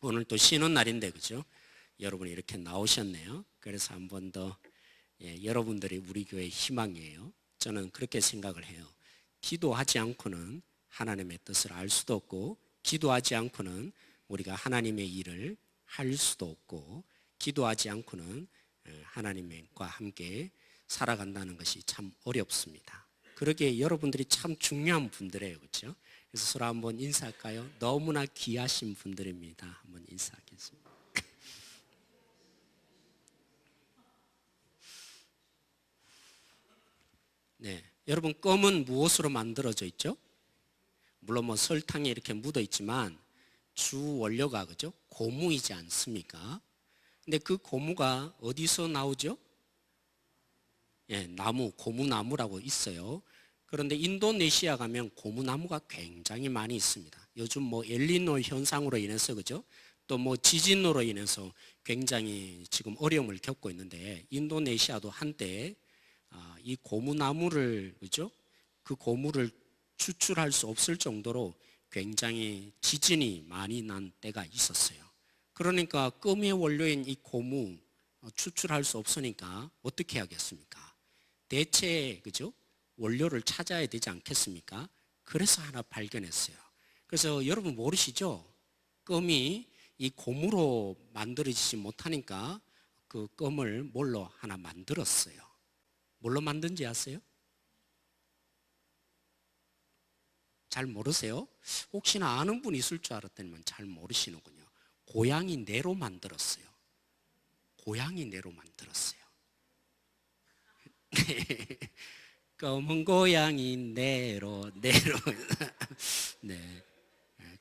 오늘 또 쉬는 날인데 그죠? 여러분이 이렇게 나오셨네요. 그래서 한 번 더 여러분들이 우리 교회의 희망이에요. 저는 그렇게 생각을 해요. 기도하지 않고는 하나님의 뜻을 알 수도 없고, 기도하지 않고는 우리가 하나님의 일을 할 수도 없고, 기도하지 않고는 하나님과 함께 살아간다는 것이 참 어렵습니다. 그러기에 여러분들이 참 중요한 분들이에요. 그렇죠? 그래서 서로 한번 인사할까요? 너무나 귀하신 분들입니다. 한번 인사하겠습니다. 네, 여러분 껌은 무엇으로 만들어져 있죠? 물론 뭐 설탕에 이렇게 묻어 있지만 주 원료가 그죠? 고무이지 않습니까? 근데 그 고무가 어디서 나오죠? 나무, 고무나무라고 있어요. 그런데 인도네시아 가면 고무나무가 굉장히 많이 있습니다. 요즘 뭐 엘니노 현상으로 인해서 그죠? 또 뭐 지진으로 인해서 굉장히 지금 어려움을 겪고 있는데, 인도네시아도 한때 이 고무나무를 그죠? 그 고무를 추출할 수 없을 정도로 굉장히 지진이 많이 난 때가 있었어요. 그러니까 껌의 원료인 이 고무 추출할 수 없으니까 어떻게 하겠습니까? 대체 그죠? 원료를 찾아야 되지 않겠습니까? 그래서 하나 발견했어요. 그래서 여러분 모르시죠? 껌이 이 고무로 만들어지지 못하니까 그 껌을 뭘로 하나 만들었어요. 뭘로 만든지 아세요? 잘 모르세요? 혹시나 아는 분 있을 줄 알았더니만 잘 모르시는군요. 고양이 뇌로 만들었어요. 고양이 뇌로 만들었어요. 검은 고양이 뇌로 네,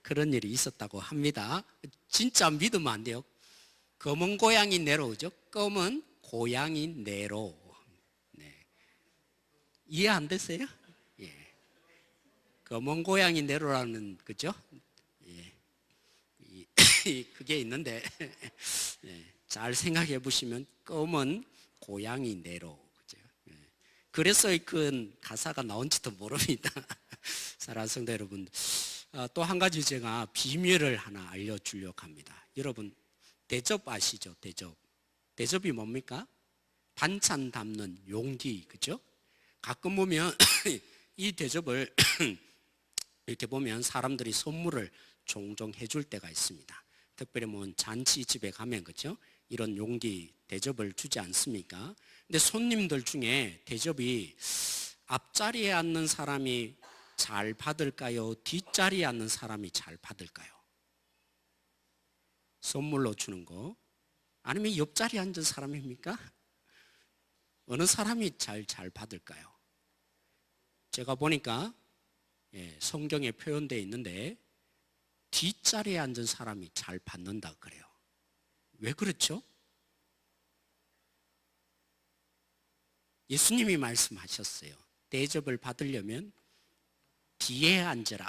그런 일이 있었다고 합니다. 진짜 믿으면 안 돼요. 검은 고양이 뇌로 그죠? 검은 고양이 뇌로. 네. 이해 안 되세요? 예. 검은 고양이 뇌로라는 그죠? 예. 그게 있는데 예. 잘 생각해 보시면 검은 고양이 뇌로 그죠? 예. 그래서 그 가사가 나온지도 모릅니다. 사랑하는 성도 여러분, 또 한 가지 제가 비밀을 하나 알려주려고 합니다. 여러분 대접 아시죠? 대접이 뭡니까? 반찬 담는 용기, 그죠? 가끔 보면 이 대접을 이렇게 보면 사람들이 선물을 종종 해줄 때가 있습니다. 특별히 뭐 잔치집에 가면 그죠? 이런 용기 대접을 주지 않습니까? 근데 손님들 중에 대접이 앞자리에 앉는 사람이 잘 받을까요? 뒷자리에 앉는 사람이 잘 받을까요? 선물로 주는 거 아니면 옆자리에 앉은 사람입니까? 어느 사람이 잘 받을까요? 제가 보니까 성경에 표현되어 있는데 뒷자리에 앉은 사람이 잘 받는다 그래요. 왜 그렇죠? 예수님이 말씀하셨어요. 대접을 받으려면 뒤에 앉으라.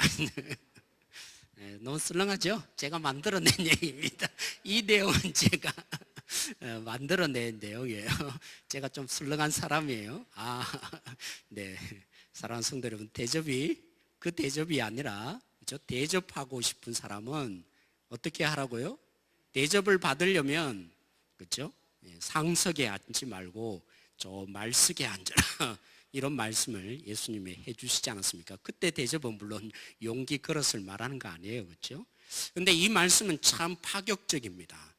너무 썰렁하죠? 제가 만들어낸 얘기입니다. 이 내용은 제가 만들어낸 내용이에요. 제가 좀 썰렁한 사람이에요. 네. 사랑하는 성도 여러분, 그 대접이 아니라, 그렇죠? 대접하고 싶은 사람은 어떻게 하라고요? 대접을 받으려면, 그렇죠? 상석에 앉지 말고 저 말석에 앉아라. 이런 말씀을 예수님이 해주시지 않았습니까? 그때 대접은 물론 용기 그릇을 말하는 거 아니에요, 그렇죠? 근데 이 말씀은 참 파격적입니다.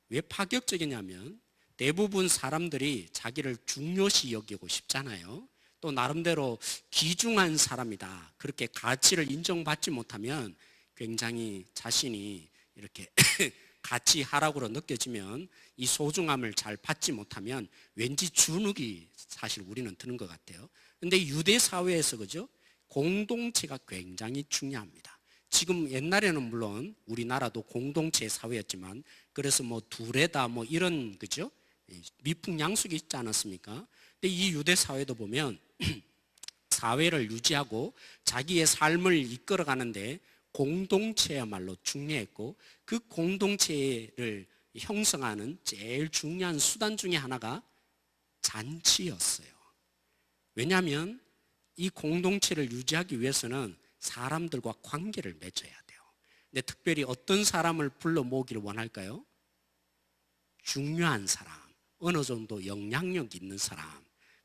왜 파격적이냐면 대부분 사람들이 자기를 중요시 여기고 싶잖아요. 또 나름대로 귀중한 사람이다, 그렇게 가치를 인정받지 못하면 굉장히 자신이 이렇게 가치하락으로 느껴지면, 이 소중함을 잘 받지 못하면 왠지 주눅이 사실 우리는 드는 것 같아요. 근데 유대 사회에서 그죠? 공동체가 굉장히 중요합니다. 지금 옛날에는 물론 우리나라도 공동체 사회였지만, 그래서 뭐 둘에다 뭐 이런 그죠? 미풍양속이 있지 않았습니까? 근데 이 유대 사회도 보면 사회를 유지하고 자기의 삶을 이끌어가는데 공동체야말로 중요했고, 그 공동체를 형성하는 제일 중요한 수단 중에 하나가 잔치였어요. 왜냐하면 이 공동체를 유지하기 위해서는 사람들과 관계를 맺어야 돼요. 근데 특별히 어떤 사람을 불러 모으기를 원할까요? 중요한 사람, 어느 정도 영향력 있는 사람,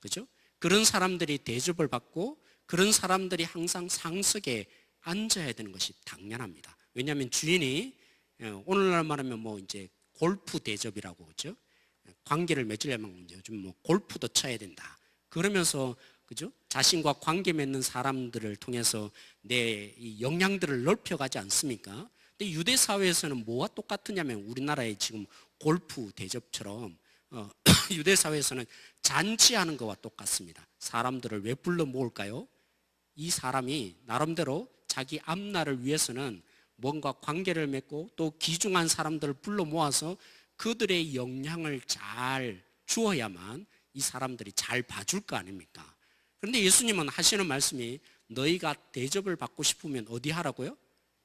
그죠? 그런 사람들이 대접을 받고 그런 사람들이 항상 상석에 앉아야 되는 것이 당연합니다. 왜냐하면 주인이 오늘날 말하면 뭐 이제 골프 대접이라고 그죠? 관계를 맺으려면 요즘 뭐 골프도 쳐야 된다. 그러면서 그죠? 자신과 관계 맺는 사람들을 통해서 내 이 역량들을 넓혀가지 않습니까? 근데 유대 사회에서는 뭐와 똑같으냐면 우리나라의 지금 골프 대접처럼 유대 사회에서는 잔치하는 것과 똑같습니다. 사람들을 왜 불러 모을까요? 이 사람이 나름대로 자기 앞날을 위해서는 뭔가 관계를 맺고 또 귀중한 사람들을 불러 모아서 그들의 영향을 잘 주어야만 이 사람들이 잘 봐줄 거 아닙니까? 그런데 예수님은 하시는 말씀이 너희가 대접을 받고 싶으면 어디 하라고요?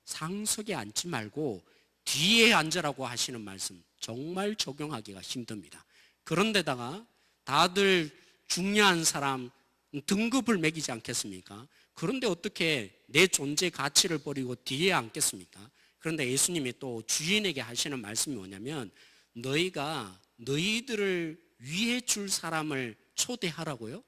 상석에 앉지 말고 뒤에 앉으라고 하시는 말씀 정말 적용하기가 힘듭니다. 그런데다가 다들 중요한 사람 등급을 매기지 않겠습니까? 그런데 어떻게 내 존재 가치를 버리고 뒤에 앉겠습니까? 그런데 예수님이 또 주인에게 하시는 말씀이 뭐냐면 너희가 너희들을 위해 줄 사람을 초대하라고요?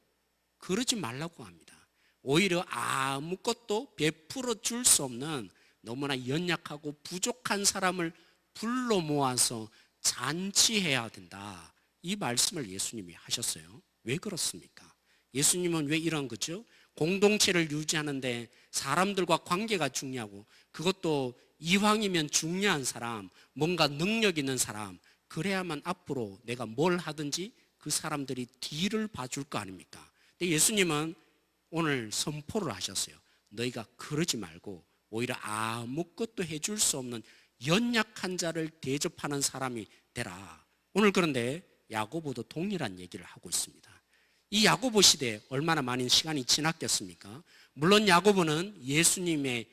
그러지 말라고 합니다. 오히려 아무것도 베풀어 줄 수 없는 너무나 연약하고 부족한 사람을 불러 모아서 잔치해야 된다. 이 말씀을 예수님이 하셨어요. 왜 그렇습니까? 예수님은 왜 이런 거죠? 공동체를 유지하는데 사람들과 관계가 중요하고 그것도 이왕이면 중요한 사람, 뭔가 능력 있는 사람, 그래야만 앞으로 내가 뭘 하든지 그 사람들이 뒤를 봐줄 거 아닙니까? 근데 예수님은 오늘 선포를 하셨어요. 너희가 그러지 말고 오히려 아무것도 해줄 수 없는 연약한 자를 대접하는 사람이 되라. 오늘 그런데 야고보도 동일한 얘기를 하고 있습니다. 이 야고보 시대에 얼마나 많은 시간이 지났겠습니까? 물론 야고보는 예수님의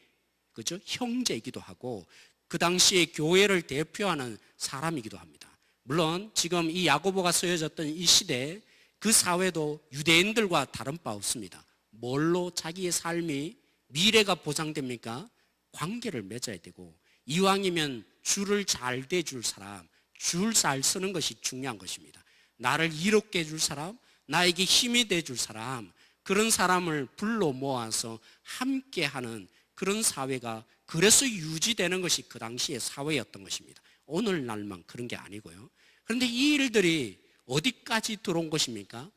그죠? 형제이기도 하고 그 당시에 교회를 대표하는 사람이기도 합니다. 물론 지금 이 야고보가 쓰여졌던 이 시대에 그 사회도 유대인들과 다른 바 없습니다. 뭘로 자기의 삶이 미래가 보장됩니까? 관계를 맺어야 되고 이왕이면 줄을 잘 대줄 사람, 줄 잘 서는 것이 중요한 것입니다. 나를 이롭게 해줄 사람, 나에게 힘이 돼줄 사람, 그런 사람을 불러 모아서 함께하는 그런 사회가 그래서 유지되는 것이 그 당시의 사회였던 것입니다. 오늘날만 그런 게 아니고요. 그런데 이 일들이 어디까지 들어온 것입니까?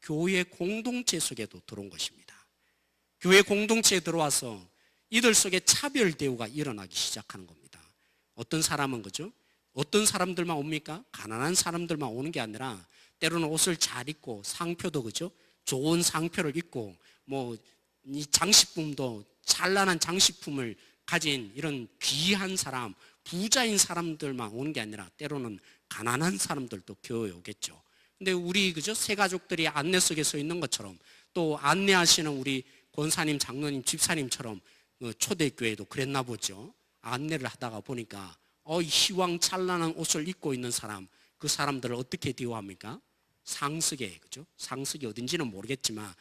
교회 공동체 속에도 들어온 것입니다. 교회 공동체에 들어와서 이들 속에 차별 대우가 일어나기 시작하는 겁니다. 어떤 사람은 그죠? 어떤 사람들만 옵니까? 가난한 사람들만 오는 게 아니라 때로는 옷을 잘 입고 상표도 그죠? 좋은 상표를 입고 뭐 이 장식품도 찬란한 장식품을 가진 이런 귀한 사람, 부자인 사람들만 오는 게 아니라 때로는 가난한 사람들도 교회에 오겠죠. 근데 우리 그죠? 새 가족들이 안내 속에 서 있는 것처럼 또 안내하시는 우리 권사님, 장로님, 집사님처럼 초대교회도 그랬나 보죠. 안내를 하다가 보니까 희왕찬란한 옷을 입고 있는 사람, 그 사람들을 어떻게 대우합니까? 상석에, 그죠? 상석이 어딘지는 모르겠지만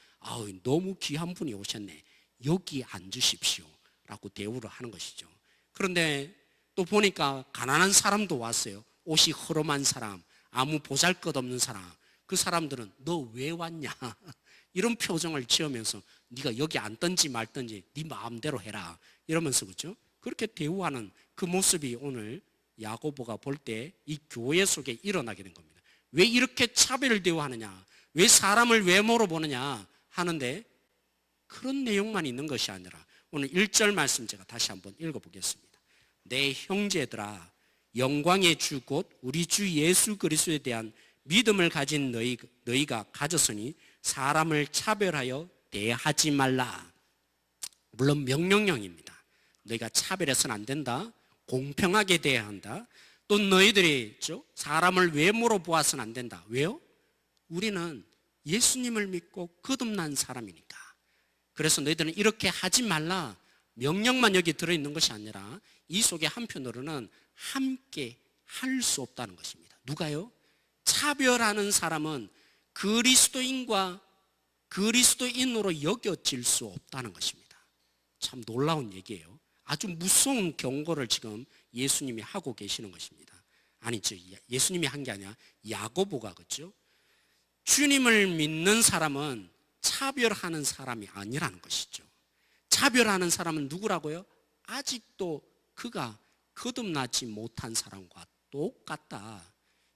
너무 귀한 분이 오셨네. 여기 앉으십시오. 라고 대우를 하는 것이죠. 그런데 또 보니까 가난한 사람도 왔어요. 옷이 허름한 사람, 아무 보잘것없는 사람. 그 사람들은 너 왜 왔냐? 이런 표정을 지으면서 네가 여기 앉든지 말든지 네 마음대로 해라. 이러면서 그죠? 그렇게 대우하는 그 모습이 오늘 야고보가 볼 때 이 교회 속에 일어나게 된 겁니다. 왜 이렇게 차별을 대우하느냐? 왜 사람을 외모로 보느냐? 하는데 그런 내용만 있는 것이 아니라 오늘 1절 말씀 제가 다시 한번 읽어보겠습니다. 내 형제들아 영광의 주 곧 우리 주 예수 그리스도에 대한 믿음을 가진 너희가 가졌으니 사람을 차별하여 대하지 말라. 물론 명령형입니다. 너희가 차별해서는 안 된다. 공평하게 대해야 한다. 또 너희들이 사람을 외모로 보아서는 안 된다. 왜요? 우리는 예수님을 믿고 거듭난 사람이니까. 그래서 너희들은 이렇게 하지 말라. 명령만 여기 들어있는 것이 아니라 이 속에 한편으로는 함께 할 수 없다는 것입니다. 누가요? 차별하는 사람은 그리스도인과 그리스도인으로 여겨질 수 없다는 것입니다. 참 놀라운 얘기예요. 아주 무서운 경고를 지금 예수님이 하고 계시는 것입니다. 아니죠. 예수님이 한 게 아니라 야고보가, 그렇죠? 주님을 믿는 사람은 차별하는 사람이 아니라는 것이죠. 차별하는 사람은 누구라고요? 아직도 그가 거듭나지 못한 사람과 똑같다.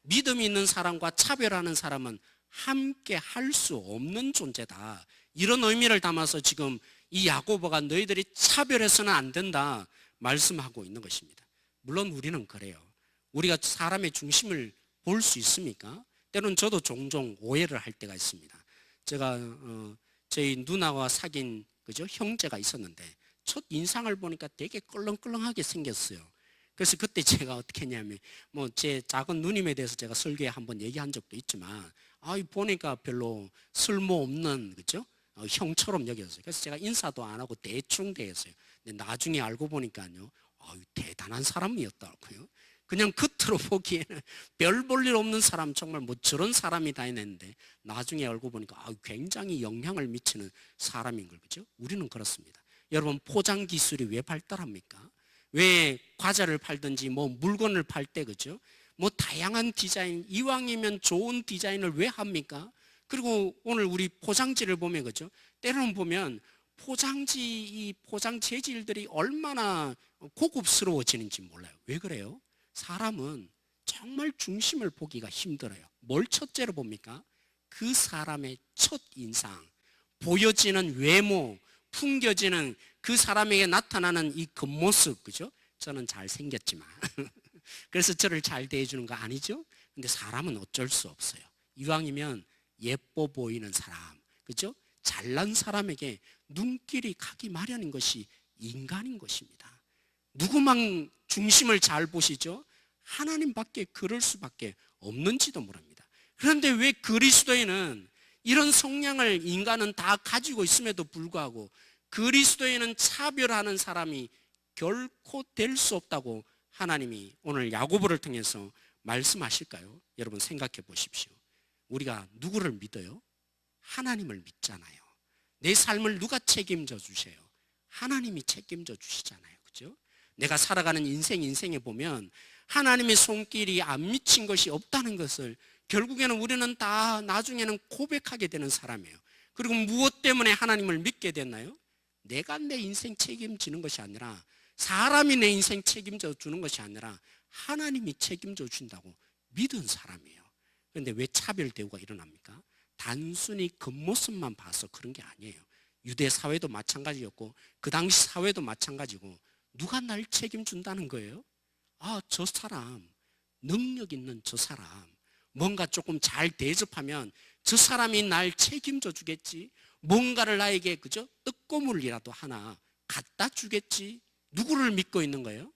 믿음 있는 사람과 차별하는 사람은 함께 할 수 없는 존재다. 이런 의미를 담아서 지금 이 야고보가 너희들이 차별해서는 안 된다 말씀하고 있는 것입니다. 물론 우리는 그래요. 우리가 사람의 중심을 볼 수 있습니까? 때로는 저도 종종 오해를 할 때가 있습니다. 제가 저희 누나와 사귄, 그죠? 형제가 있었는데 첫 인상을 보니까 되게 껄렁껄렁하게 생겼어요. 그래서 그때 제가 어떻게 했냐면 뭐 제 작은 누님에 대해서 제가 설교에 한번 얘기한 적도 있지만 보니까 별로 쓸모없는, 그죠? 형처럼 여겼어요. 그래서 제가 인사도 안 하고 대충 대했어요. 근데 나중에 알고 보니까요, 대단한 사람이었더라고요. 그냥 겉으로 보기에는 별 볼 일 없는 사람, 정말 뭐 저런 사람이다 했는데 나중에 알고 보니까 굉장히 영향을 미치는 사람인 걸, 그죠? 우리는 그렇습니다. 여러분, 포장 기술이 왜 발달합니까? 왜 과자를 팔든지 뭐 물건을 팔 때, 그죠? 뭐 다양한 디자인, 이왕이면 좋은 디자인을 왜 합니까? 그리고 오늘 우리 포장지를 보면, 그죠? 때로는 보면 이 포장 재질들이 얼마나 고급스러워지는지 몰라요. 왜 그래요? 사람은 정말 중심을 보기가 힘들어요. 뭘 첫째로 봅니까? 그 사람의 첫 인상, 보여지는 외모, 풍겨지는 그 사람에게 나타나는 이 겉모습, 그죠? 저는 잘생겼지만 그래서 저를 잘 대해주는 거 아니죠? 근데 사람은 어쩔 수 없어요. 이왕이면 예뻐 보이는 사람, 그죠? 잘난 사람에게 눈길이 가기 마련인 것이 인간인 것입니다. 누구만 중심을 잘 보시죠? 하나님밖에 그럴 수밖에 없는지도 모릅니다. 그런데 왜 그리스도인은 이런 성향을 인간은 다 가지고 있음에도 불구하고 그리스도인은 차별하는 사람이 결코 될 수 없다고 하나님이 오늘 야고보를 통해서 말씀하실까요? 여러분 생각해 보십시오. 우리가 누구를 믿어요? 하나님을 믿잖아요. 내 삶을 누가 책임져 주세요? 하나님이 책임져 주시잖아요. 그죠? 내가 살아가는 인생에 보면 하나님의 손길이 안 미친 것이 없다는 것을 결국에는 우리는 다 나중에는 고백하게 되는 사람이에요. 그리고 무엇 때문에 하나님을 믿게 됐나요? 내가 내 인생 책임지는 것이 아니라, 사람이 내 인생 책임져 주는 것이 아니라 하나님이 책임져 준다고 믿은 사람이에요. 그런데 왜 차별 대우가 일어납니까? 단순히 겉모습만 봐서 그런 게 아니에요. 유대 사회도 마찬가지였고 그 당시 사회도 마찬가지고, 누가 날 책임준다는 거예요? 저 사람, 능력 있는 저 사람, 뭔가 조금 잘 대접하면 저 사람이 날 책임져 주겠지, 뭔가를 나에게, 그죠? 떡고물이라도 하나 갖다 주겠지. 누구를 믿고 있는 거예요?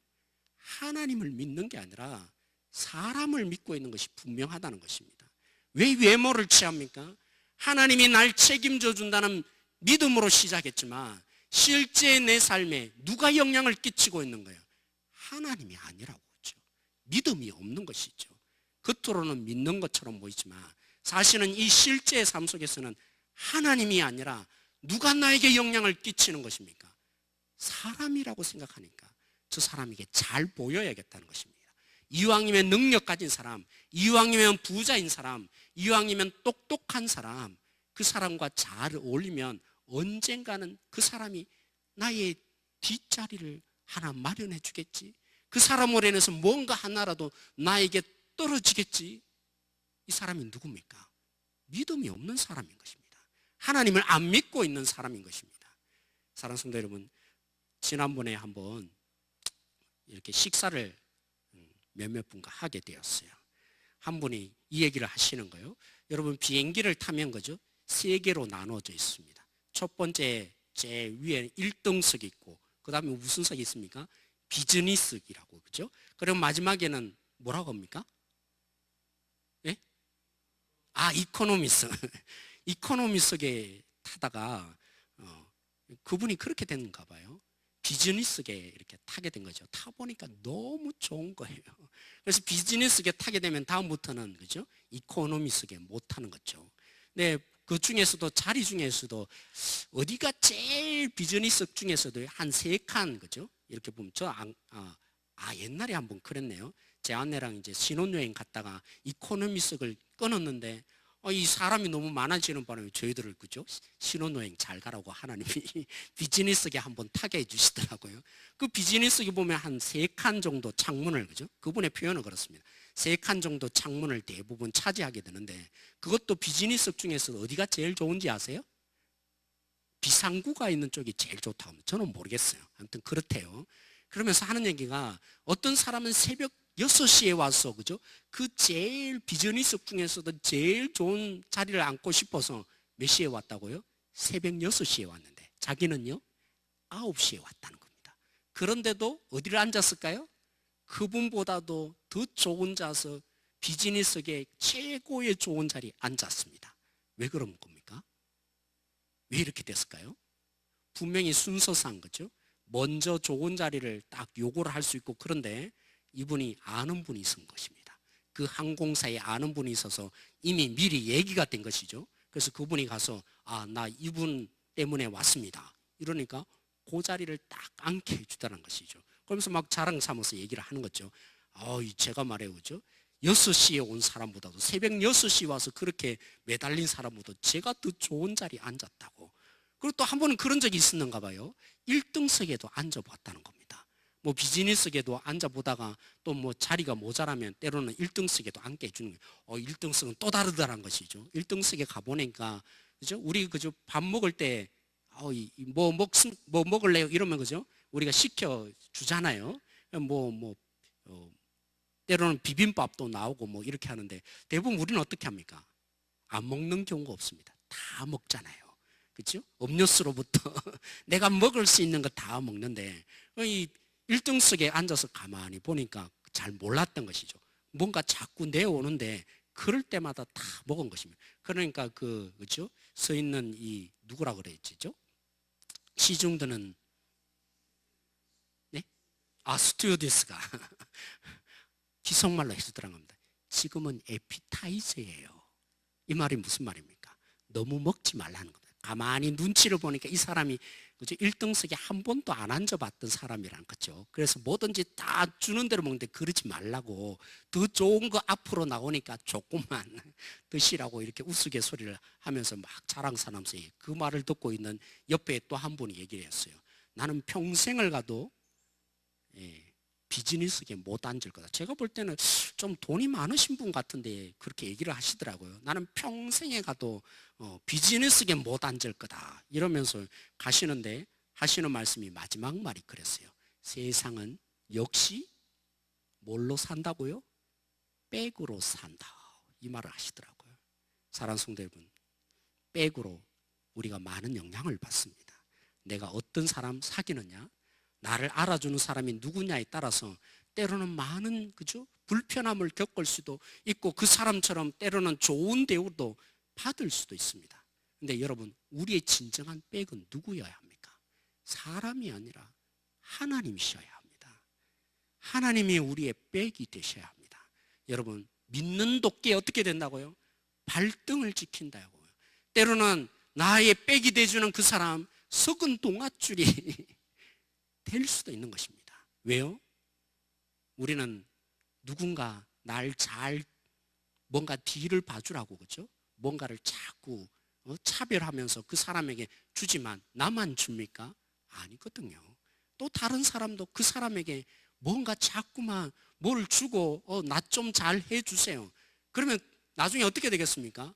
하나님을 믿는 게 아니라 사람을 믿고 있는 것이 분명하다는 것입니다. 왜 외모를 취합니까? 하나님이 날 책임져 준다는 믿음으로 시작했지만 실제 내 삶에 누가 영향을 끼치고 있는 거예요? 하나님이 아니라고 하죠. 믿음이 없는 것이죠. 겉으로는 믿는 것처럼 보이지만 사실은 이 실제의 삶 속에서는 하나님이 아니라 누가 나에게 영향을 끼치는 것입니까? 사람이라고 생각하니까 저 사람에게 잘 보여야겠다는 것입니다. 이왕이면 능력 가진 사람, 이왕이면 부자인 사람, 이왕이면 똑똑한 사람, 그 사람과 잘 어울리면 언젠가는 그 사람이 나의 뒷자리를 하나 마련해 주겠지, 그 사람으로 인해서 뭔가 하나라도 나에게 떨어지겠지. 이 사람이 누굽니까? 믿음이 없는 사람인 것입니다. 하나님을 안 믿고 있는 사람인 것입니다. 사랑하는 성도 여러분, 지난번에 한번 이렇게 식사를 몇몇 분과 하게 되었어요. 한 분이 이 얘기를 하시는 거예요. 여러분, 비행기를 타면, 그죠? 세 개로 나눠져 있습니다. 첫 번째 제 위에 1등석이 있고, 그 다음에 무슨 석이 있습니까? 비즈니스석이라고, 그죠? 그럼 마지막에는 뭐라고 합니까? 예? 이코노미석. 이코노미석에 타다가 그분이 그렇게 됐는가 봐요. 비즈니스석에 이렇게 타게 된 거죠. 타보니까 너무 좋은 거예요. 그래서 비즈니스석에 타게 되면 다음부터는, 그죠? 이코노미석에 못 타는 거죠. 네, 그 중에서도, 자리 중에서도 어디가 제일 비즈니스석 중에서도 한 3칸, 그죠? 이렇게 보면 옛날에 한번 그랬네요. 제 아내랑 이제 신혼여행 갔다가 이코노미석을 끊었는데 이 사람이 너무 많아지는 바람에 저희들을 그죠? 신혼여행 잘 가라고 하나님이 비즈니스석에 한번 타게 해주시더라고요. 그 비즈니스석에 보면 한 3칸 정도 창문을 그죠? 그분의 표현은 그렇습니다. 3칸 정도 창문을 대부분 차지하게 되는데 그것도 비즈니스석 중에서 어디가 제일 좋은지 아세요? 비상구가 있는 쪽이 제일 좋다고 합니다. 저는 모르겠어요. 아무튼 그렇대요. 그러면서 하는 얘기가 어떤 사람은 새벽 6시에 와서 그죠? 그 제일 비즈니스석 중에서도 제일 좋은 자리를 앉고 싶어서 몇 시에 왔다고요? 새벽 6시에 왔는데 자기는요 9시에 왔다는 겁니다. 그런데도 어디를 앉았을까요? 그분보다도 더 좋은 자서 비즈니스석의 최고의 좋은 자리에 앉았습니다. 왜 그런 겁니까? 왜 이렇게 됐을까요? 분명히 순서상 그죠? 먼저 좋은 자리를 딱 요구를 할 수 있고 그런데 이분이 아는 분이 있은 것입니다. 그 항공사에 아는 분이 있어서 이미 미리 얘기가 된 것이죠. 그래서 그분이 가서 나 이분 때문에 왔습니다. 이러니까 그 자리를 딱 앉게 해주다는 것이죠. 그러면서 막 자랑 삼아서 얘기를 하는 거죠. 제가 말해요, 그죠? 6시에 온 사람보다도 새벽 6시에 와서 그렇게 매달린 사람보다 제가 더 좋은 자리에 앉았다고. 그리고 또 한 번은 그런 적이 있었는가 봐요. 1등석에도 앉아봤다는 겁니다. 뭐 비즈니스석에도 앉아보다가 또 뭐 자리가 모자라면 때로는 1등석에도 앉게 해주는 거예요. 1등석은 또 다르다는 것이죠. 1등석에 가보니까 그죠? 우리 그죠? 밥 먹을 때 뭐 먹을래요? 이러면 그죠? 우리가 시켜 주잖아요. 때로는 비빔밥도 나오고 뭐 이렇게 하는데 대부분 우리는 어떻게 합니까? 안 먹는 경우가 없습니다. 다 먹잖아요. 그렇죠? 음료수로부터 내가 먹을 수 있는 거 다 먹는데 이 1등석에 앉아서 가만히 보니까 잘 몰랐던 것이죠. 뭔가 자꾸 내오는데 그럴 때마다 다 먹은 것입니다. 그러니까 그죠? 서 있는 이 누구라 그랬죠? 시중드는 네? 스튜어디스가 기속말로 해주더란 겁니다. 지금은 에피타이저예요. 이 말이 무슨 말입니까? 너무 먹지 말라는 겁니다. 가만히 눈치를 보니까 이 사람이 그죠? 1등석에 한 번도 안 앉아봤던 사람이라는 거죠. 그래서 뭐든지 다 주는 대로 먹는데 그러지 말라고 더 좋은 거 앞으로 나오니까 조금만 드시라고 이렇게 우스갯소리를 하면서 막 자랑사나면서 그 말을 듣고 있는 옆에 또 한 분이 얘기를 했어요. 나는 평생을 가도 비즈니스석에 못 앉을 거다. 제가 볼 때는 좀 돈이 많으신 분 같은데 그렇게 얘기를 하시더라고요. 나는 평생에 가도 비즈니스석에 못 앉을 거다. 이러면서 가시는데 하시는 말씀이 마지막 말이 그랬어요. 세상은 역시 뭘로 산다고요? 백으로 산다. 이 말을 하시더라고요. 사랑하는 성도 여러분, 백으로 우리가 많은 영향을 받습니다. 내가 어떤 사람 사귀느냐, 나를 알아주는 사람이 누구냐에 따라서 때로는 많은 그죠? 불편함을 겪을 수도 있고 그 사람처럼 때로는 좋은 대우도 받을 수도 있습니다. 근데 여러분, 우리의 진정한 백은 누구여야 합니까? 사람이 아니라 하나님이셔야 합니다. 하나님이 우리의 백이 되셔야 합니다. 여러분, 믿는 도끼에 어떻게 된다고요? 발등을 지킨다고요. 때로는 나의 백이 돼주는 그 사람 썩은 동아줄이 될 수도 있는 것입니다. 왜요? 우리는 누군가 날 잘 뭔가 뒤를 봐주라고 그죠? 뭔가를 자꾸 차별하면서 그 사람에게 주지만 나만 줍니까? 아니거든요. 또 다른 사람도 그 사람에게 뭔가 자꾸만 뭘 주고 나 좀 잘 해주세요. 그러면 나중에 어떻게 되겠습니까?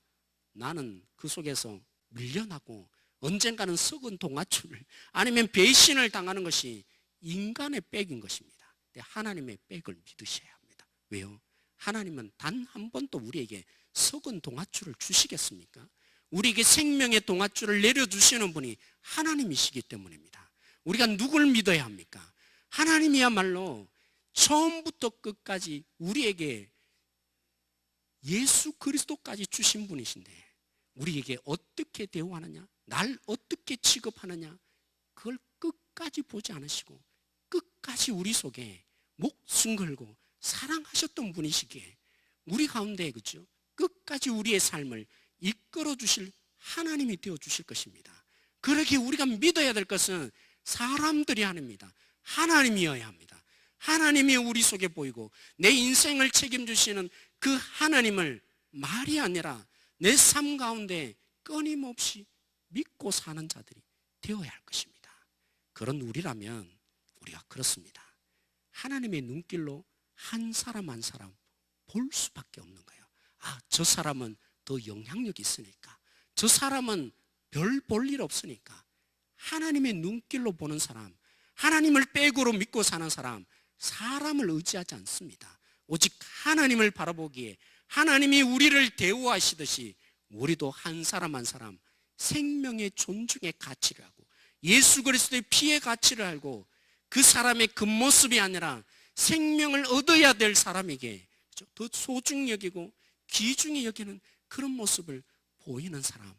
나는 그 속에서 밀려나고 언젠가는 썩은 동아줄을 아니면 배신을 당하는 것이 인간의 백인 것입니다. 하나님의 백을 믿으셔야 합니다. 왜요? 하나님은 단 한 번도 우리에게 썩은 동아줄을 주시겠습니까? 우리에게 생명의 동아줄을 내려주시는 분이 하나님이시기 때문입니다. 우리가 누굴 믿어야 합니까? 하나님이야말로 처음부터 끝까지 우리에게 예수 그리스도까지 주신 분이신데 우리에게 어떻게 대우하느냐, 날 어떻게 취급하느냐, 그걸 끝까지 보지 않으시고 끝까지 우리 속에 목숨 걸고 사랑하셨던 분이시기에 우리 가운데 그죠? 끝까지 우리의 삶을 이끌어 주실 하나님이 되어 주실 것입니다. 그렇게 우리가 믿어야 될 것은 사람들이 아닙니다. 하나님이어야 합니다. 하나님이 우리 속에 보이고 내 인생을 책임지시는 그 하나님을 말이 아니라 내 삶 가운데 끊임없이 믿고 사는 자들이 되어야 할 것입니다. 그런 우리라면 우리가 그렇습니다. 하나님의 눈길로 한 사람 한 사람 볼 수밖에 없는 거예요. 아, 저 사람은 더 영향력이 있으니까, 저 사람은 별 볼 일 없으니까. 하나님의 눈길로 보는 사람, 하나님을 백으로 믿고 사는 사람, 사람을 의지하지 않습니다. 오직 하나님을 바라보기에 하나님이 우리를 대우하시듯이 우리도 한 사람 한 사람 생명의 존중의 가치를 하고 예수 그리스도의 피의 가치를 알고 그 사람의 겉모습이 아니라 생명을 얻어야 될 사람에게 더 소중히 여기고 귀중히 여기는 그런 모습을 보이는 사람,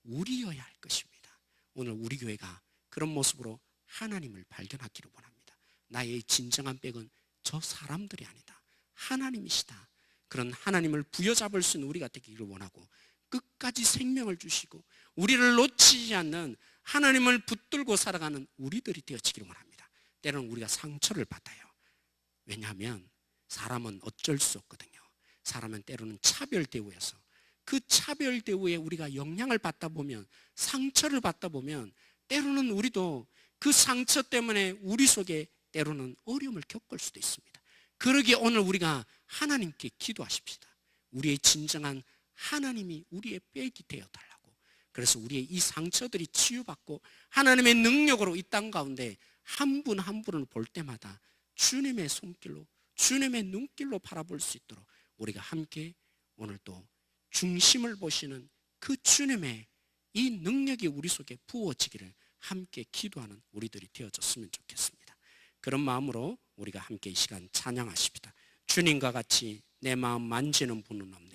우리여야 할 것입니다. 오늘 우리 교회가 그런 모습으로 하나님을 발견하기를 원합니다. 나의 진정한 백은 저 사람들이 아니다, 하나님이시다. 그런 하나님을 부여잡을 수 있는 우리가 되기를 원하고 끝까지 생명을 주시고 우리를 놓치지 않는 하나님을 붙들고 살아가는 우리들이 되어지기를 원합니다. 때로는 우리가 상처를 받아요. 왜냐하면 사람은 어쩔 수 없거든요. 사람은 때로는 차별 대우여서 그 차별 대우에 우리가 영향을 받다 보면, 상처를 받다 보면 때로는 우리도 그 상처 때문에 우리 속에 때로는 어려움을 겪을 수도 있습니다. 그러기에 오늘 우리가 하나님께 기도하십시다. 우리의 진정한 하나님이 우리의 백이 되어달라고. 그래서 우리의 이 상처들이 치유받고 하나님의 능력으로 이 땅 가운데 한 분 한 분을 볼 때마다 주님의 손길로, 주님의 눈길로 바라볼 수 있도록 우리가 함께 오늘 또 중심을 보시는 그 주님의 이 능력이 우리 속에 부어지기를 함께 기도하는 우리들이 되어졌으면 좋겠습니다. 그런 마음으로 우리가 함께 이 시간 찬양하십니다. 주님과 같이 내 마음 만지는 분은 없네.